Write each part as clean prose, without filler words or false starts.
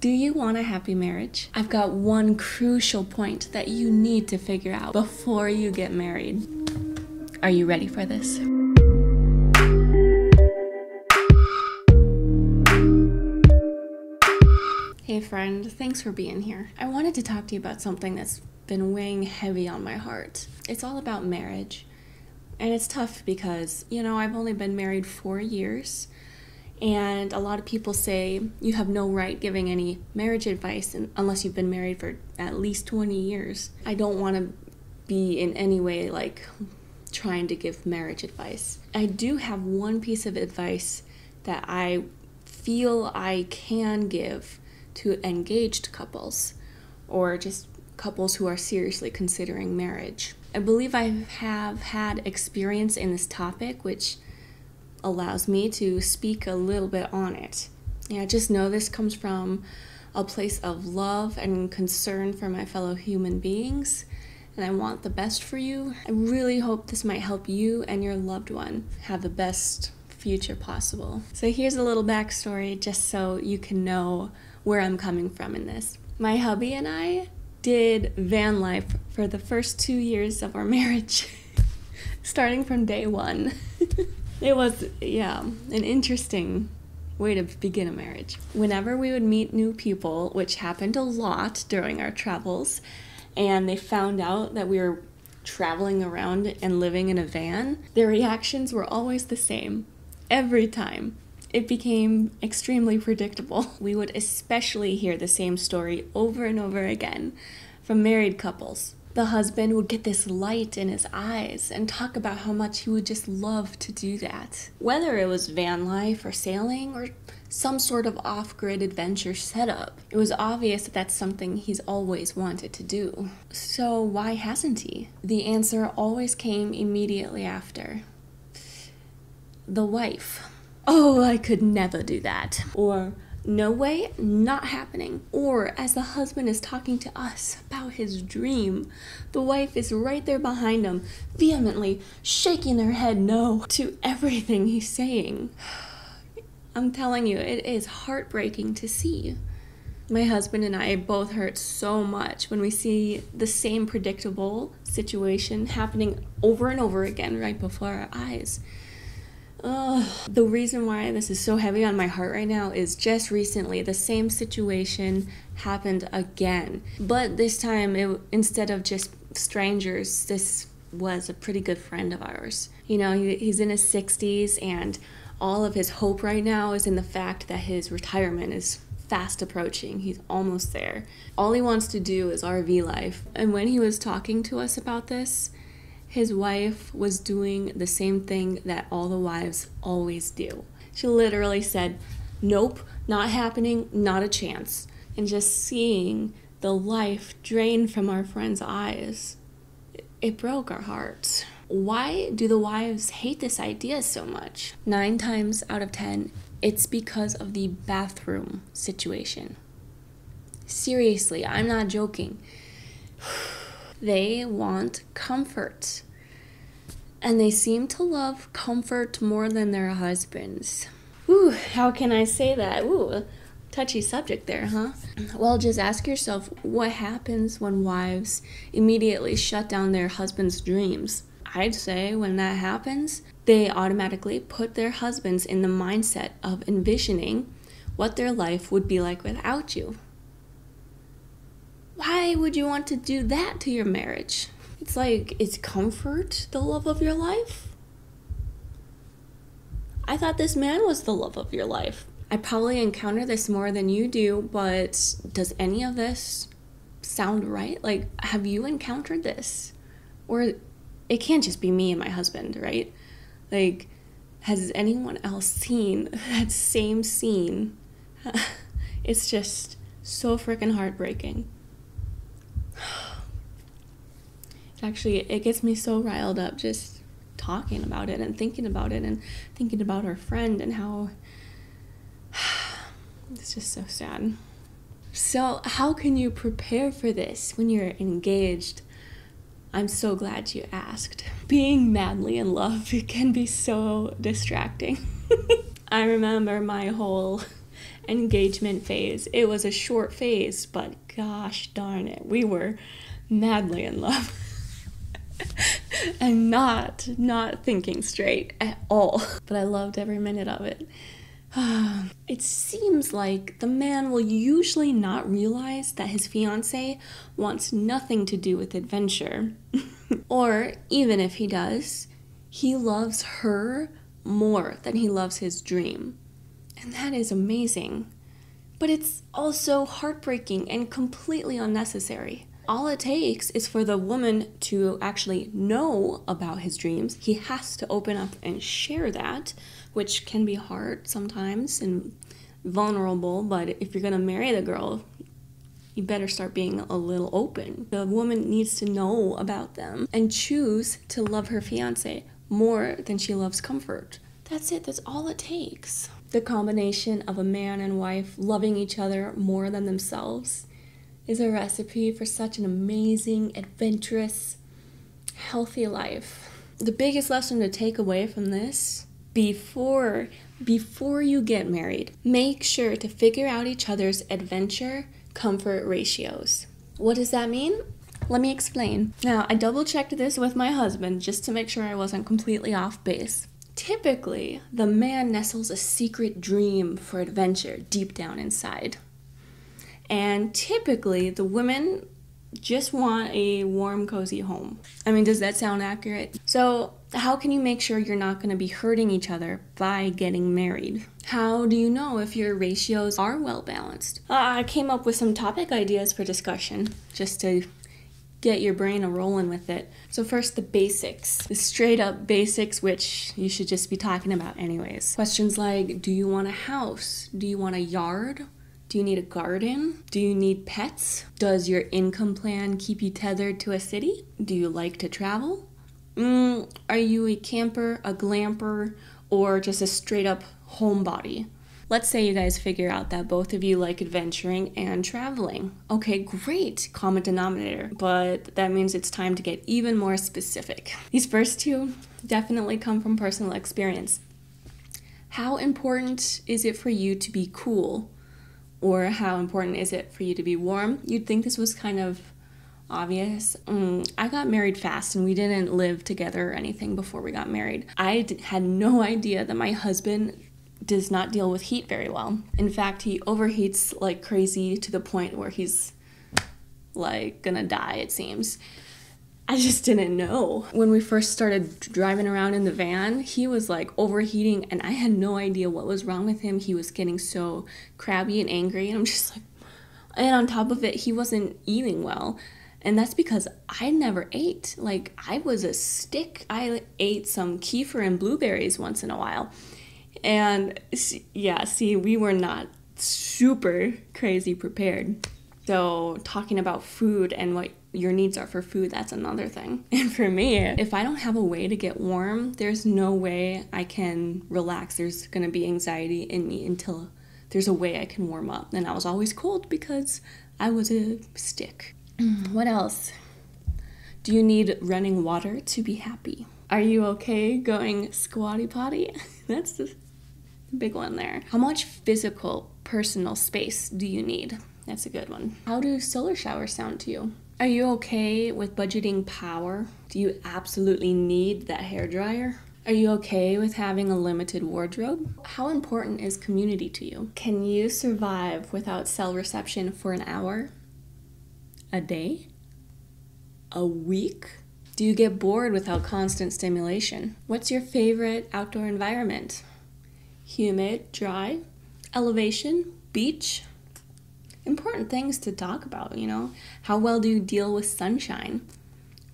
Do you want a happy marriage? I've got one crucial point that you need to figure out before you get married. Are you ready for this? Hey friend, thanks for being here. I wanted to talk to you about something that's been weighing heavy on my heart. It's all about marriage. And it's tough because, I've only been married 4 years. And a lot of people say you have no right giving any marriage advice unless you've been married for at least 20 years. I don't want to be in any way trying to give marriage advice. I do have one piece of advice that I feel I can give to engaged couples or just couples who are seriously considering marriage. I believe I have had experience in this topic, which allows me to speak a little bit on it. Just know this comes from a place of love and concern for my fellow human beings, and I want the best for you. I really hope this might help you and your loved one have the best future possible. So here's a little backstory just so you can know where I'm coming from in this. My hubby and I did van life for the first 2 years of our marriage, starting from day one. It was, an interesting way to begin a marriage. Whenever we would meet new people, which happened a lot during our travels, and they found out that we were traveling around and living in a van, their reactions were always the same. Every time. It became extremely predictable. We would especially hear the same story over and over again from married couples. The husband would get this light in his eyes and talk about how much he would just love to do that. Whether it was van life or sailing or some sort of off-grid adventure setup, it was obvious that that's something he's always wanted to do. So why hasn't he? The answer always came immediately after. The wife. Oh, I could never do that. Or, no way, not happening. Or, as the husband is talking to us about his dream, the wife is right there behind him, vehemently shaking her head no to everything he's saying. I'm telling you, it is heartbreaking to see. My husband and I both hurt so much when we see the same predictable situation happening over and over again right before our eyes. The reason why this is so heavy on my heart right now is just recently the same situation happened again. But this time, instead of just strangers, this was a pretty good friend of ours. He's in his 60s, and all of his hope right now is in the fact that his retirement is fast approaching. He's almost there. All he wants to do is RV life. And when he was talking to us about this, his wife was doing the same thing that all the wives always do. She literally said, nope, not happening, not a chance. And just seeing the life drain from our friend's eyes, it broke our hearts. Why do the wives hate this idea so much? 9 times out of 10, it's because of the bathroom situation. Seriously, I'm not joking. They want comfort. And they seem to love comfort more than their husbands. Ooh, how can I say that? Ooh, touchy subject there, huh? Well, just ask yourself, what happens when wives immediately shut down their husband's dreams? I'd say when that happens, they automatically put their husbands in the mindset of envisioning what their life would be like without you. Why would you want to do that to your marriage? It's like, is comfort the love of your life? I thought this man was the love of your life. I probably encounter this more than you do, but does any of this sound right? Have you encountered this? Or it can't just be me and my husband, right? Has anyone else seen that same scene? It's just so freaking heartbreaking. Actually, it gets me so riled up just talking about it and thinking about our friend and how it's just so sad. So how can you prepare for this when you're engaged? I'm so glad you asked. Being madly in love can be so distracting. I remember my whole engagement phase. It was a short phase, but gosh darn it, we were madly in love. And not thinking straight at all. But I loved every minute of it. It seems like the man will usually not realize that his fiancée wants nothing to do with adventure. Or even if he does, he loves her more than he loves his dream. And that is amazing. But it's also heartbreaking and completely unnecessary. All it takes is for the woman to actually know about his dreams. He has to open up and share that, which can be hard sometimes and vulnerable, but if you're gonna marry the girl, you better start being a little open. The woman needs to know about them and choose to love her fiancé more than she loves comfort. That's it, that's all it takes. The combination of a man and wife loving each other more than themselves is a recipe for such an amazing, adventurous, healthy life. The biggest lesson to take away from this, before you get married, make sure to figure out each other's adventure comfort ratios. What does that mean? Let me explain. Now, I double-checked this with my husband just to make sure I wasn't completely off base. Typically, the man nestles a secret dream for adventure deep down inside. And typically, the women just want a warm, cozy home. I mean, does that sound accurate? So, how can you make sure you're not going to be hurting each other by getting married? How do you know if your ratios are well balanced? I came up with some topic ideas for discussion, just to get your brain a-rolling with it. So first, the basics. The straight up basics, which you should just be talking about anyways. Questions like, do you want a house? Do you want a yard? Do you need a garden? Do you need pets? Does your income plan keep you tethered to a city? Do you like to travel? Are you a camper, a glamper, or just a straight up homebody? Let's say you guys figure out that both of you like adventuring and traveling. Okay, great, common denominator, but that means it's time to get even more specific. These first two definitely come from personal experience. How important is it for you to be cool? Or how important is it for you to be warm? You'd think this was kind of obvious. I got married fast and we didn't live together or anything before we got married. I had no idea that my husband does not deal with heat very well. In fact, he overheats like crazy to the point where he's like gonna die, it seems. I just didn't know. When we first started driving around in the van, he was like overheating and I had no idea what was wrong with him. He was getting so crabby and angry and I'm just like, and on top of it, he wasn't eating well. And that's because I never ate. Like, I was a stick. I ate some kefir and blueberries once in a while. And yeah, see, we were not super crazy prepared. So talking about food and what your needs are for food, that's another thing. And for me, if I don't have a way to get warm, there's no way I can relax. There's gonna be anxiety in me until there's a way I can warm up. And I was always cold because I was a stick. What else? Do you need running water to be happy? Are you okay going squatty potty? That's the big one there. How much physical, personal space do you need? That's a good one. How do solar showers sound to you? Are you okay with budgeting power? Do you absolutely need that hairdryer? Are you okay with having a limited wardrobe? How important is community to you? Can you survive without cell reception for an hour? A day? A week? Do you get bored without constant stimulation? What's your favorite outdoor environment? Humid, dry, elevation, beach? Important things to talk about, you know? How well do you deal with sunshine?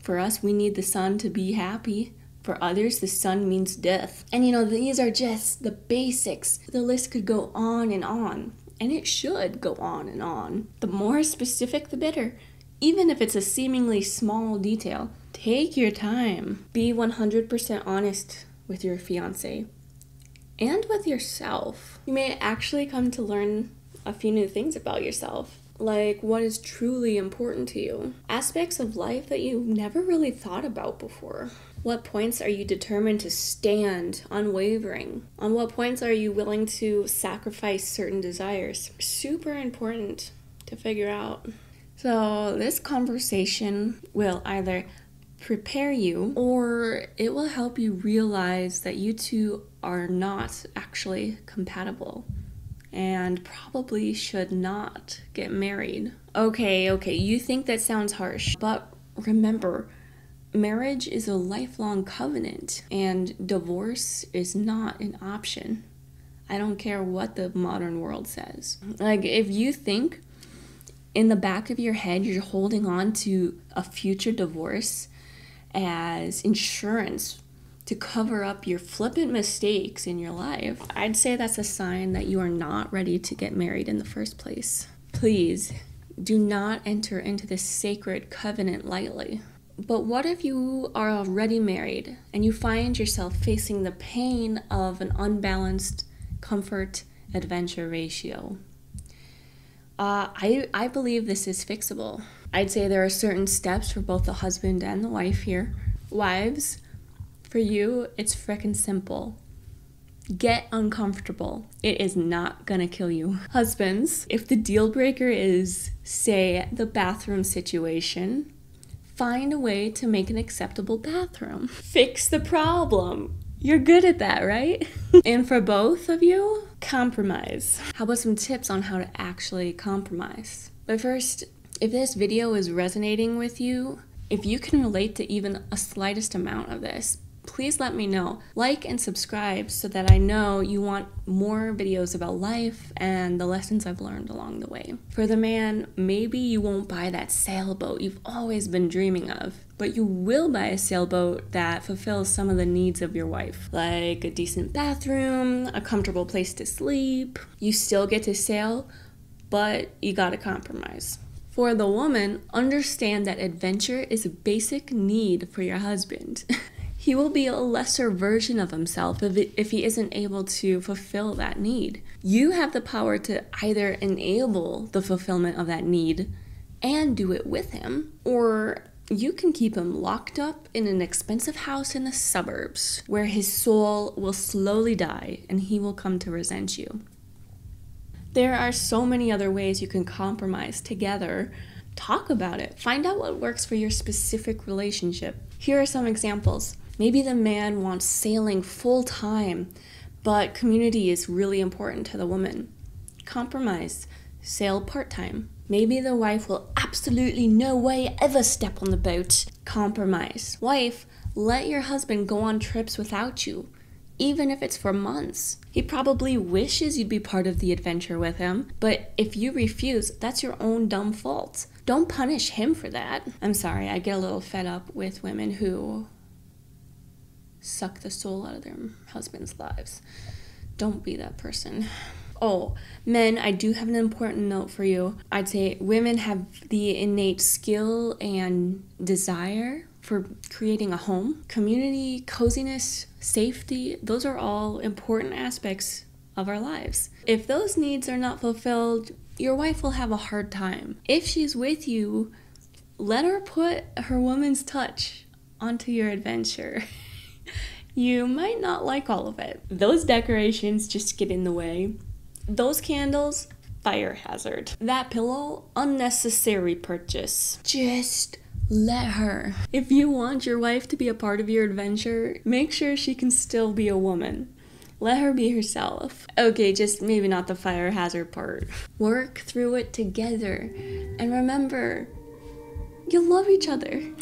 For us, we need the sun to be happy. For others, the sun means death. And you know, these are just the basics. The list could go on, and it should go on and on. The more specific, the better. Even if it's a seemingly small detail, take your time. Be 100% honest with your fiancé and with yourself. You may actually come to learn a few new things about yourself, like what is truly important to you, aspects of life that you never really thought about before. What points are you determined to stand unwavering? On what points are you willing to sacrifice certain desires? Super important to figure out. So this conversation will either prepare you or it will help you realize that you two are not actually compatible and probably should not get married. Okay, you think that sounds harsh, but remember, marriage is a lifelong covenant and divorce is not an option. I don't care what the modern world says. Like, if you think in the back of your head you're holding on to a future divorce as insurance to cover up your flippant mistakes in your life, I'd say that's a sign that you are not ready to get married in the first place. Please do not enter into this sacred covenant lightly. But what if you are already married and you find yourself facing the pain of an unbalanced comfort-adventure ratio? I believe this is fixable. I'd say there are certain steps for both the husband and the wife here. Wives, for you, it's frickin' simple. Get uncomfortable. It is not gonna kill you. Husbands, if the deal breaker is, say, the bathroom situation, find a way to make an acceptable bathroom. Fix the problem. You're good at that, right? And for both of you, compromise. How about some tips on how to actually compromise? But first, if this video is resonating with you, if you can relate to even a slightest amount of this, please let me know. Like and subscribe so that I know you want more videos about life and the lessons I've learned along the way. For the man, maybe you won't buy that sailboat you've always been dreaming of, but you will buy a sailboat that fulfills some of the needs of your wife, like a decent bathroom, a comfortable place to sleep. You still get to sail, but you gotta compromise. For the woman, understand that adventure is a basic need for your husband. He will be a lesser version of himself if he isn't able to fulfill that need. You have the power to either enable the fulfillment of that need and do it with him, or you can keep him locked up in an expensive house in the suburbs where his soul will slowly die and he will come to resent you. There are so many other ways you can compromise together. Talk about it. Find out what works for your specific relationship. Here are some examples. Maybe the man wants sailing full-time, but community is really important to the woman. Compromise. Sail part-time. Maybe the wife will absolutely no way ever step on the boat. Compromise. Wife, let your husband go on trips without you, even if it's for months. He probably wishes you'd be part of the adventure with him, but if you refuse, that's your own dumb fault. Don't punish him for that. I'm sorry, I get a little fed up with women who suck the soul out of their husbands' lives. Don't be that person. Oh, men, I do have an important note for you. I'd say women have the innate skill and desire for creating a home. Community, coziness, safety, those are all important aspects of our lives. If those needs are not fulfilled, your wife will have a hard time. If she's with you, let her put her woman's touch onto your adventure. You might not like all of it. Those decorations just get in the way. Those candles, fire hazard. That pillow, unnecessary purchase. Just let her. If you want your wife to be a part of your adventure, make sure she can still be a woman. Let her be herself. Okay, just maybe not the fire hazard part. Work through it together. And remember, you love each other.